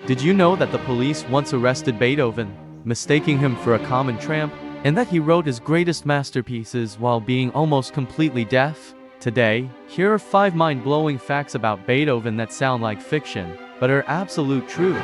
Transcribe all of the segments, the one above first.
Did you know that the police once arrested Beethoven, mistaking him for a common tramp, and that he wrote his greatest masterpieces while being almost completely deaf? Today, here are 5 mind-blowing facts about Beethoven that sound like fiction, but are absolute truth.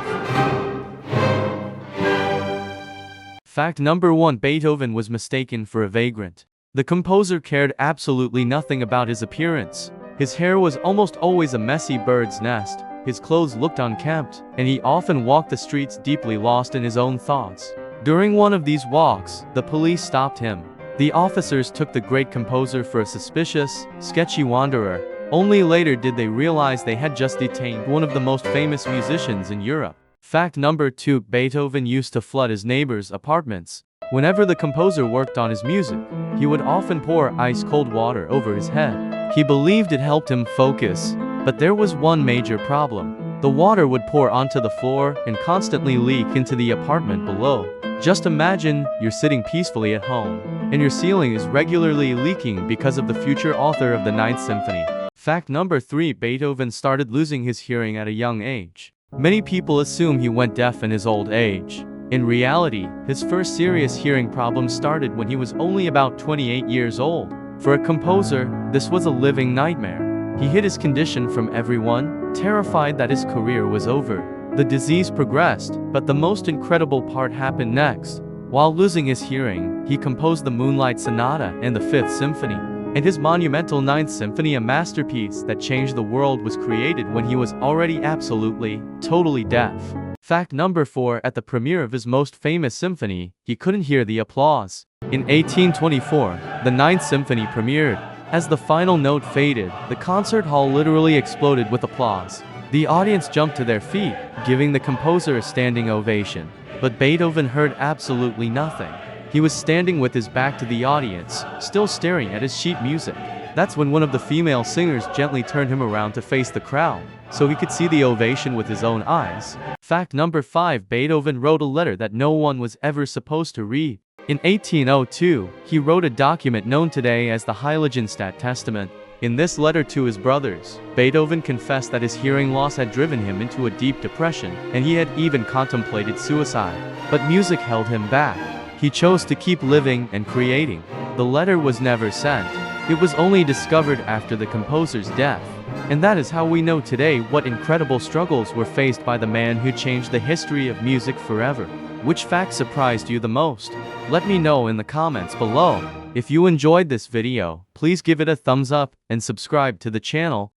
Fact number 1: Beethoven was mistaken for a vagrant. The composer cared absolutely nothing about his appearance. His hair was almost always a messy bird's nest, his clothes looked unkempt, and he often walked the streets deeply lost in his own thoughts. During one of these walks, the police stopped him. The officers took the great composer for a suspicious, sketchy wanderer. Only later did they realize they had just detained one of the most famous musicians in Europe. Fact number 2: Beethoven used to flood his neighbors' apartments. Whenever the composer worked on his music, he would often pour ice-cold water over his head. He believed it helped him focus, but there was one major problem. The water would pour onto the floor and constantly leak into the apartment below. Just imagine you're sitting peacefully at home, and your ceiling is regularly leaking because of the future author of the Ninth Symphony. Fact number 3: Beethoven started losing his hearing at a young age. Many people assume he went deaf in his old age. In reality, his first serious hearing problem started when he was only about 28 years old. For a composer, this was a living nightmare. He hid his condition from everyone, terrified that his career was over. The disease progressed, but the most incredible part happened next. While losing his hearing, he composed the Moonlight Sonata and the Fifth Symphony. And his monumental Ninth Symphony, a masterpiece that changed the world, was created when he was already absolutely, totally deaf. Fact number 4: At the premiere of his most famous symphony, he couldn't hear the applause. In 1824, the Ninth Symphony premiered. As the final note faded, the concert hall literally exploded with applause. The audience jumped to their feet, giving the composer a standing ovation. But Beethoven heard absolutely nothing. He was standing with his back to the audience, still staring at his sheet music. That's when one of the female singers gently turned him around to face the crowd, so he could see the ovation with his own eyes. Fact number 5: Beethoven wrote a letter that no one was ever supposed to read. In 1802, he wrote a document known today as the Heiligenstadt Testament. In this letter to his brothers, Beethoven confessed that his hearing loss had driven him into a deep depression, and he had even contemplated suicide. But music held him back. He chose to keep living and creating. The letter was never sent. It was only discovered after the composer's death. And that is how we know today what incredible struggles were faced by the man who changed the history of music forever. Which fact surprised you the most? Let me know in the comments below. If you enjoyed this video, please give it a thumbs up and subscribe to the channel.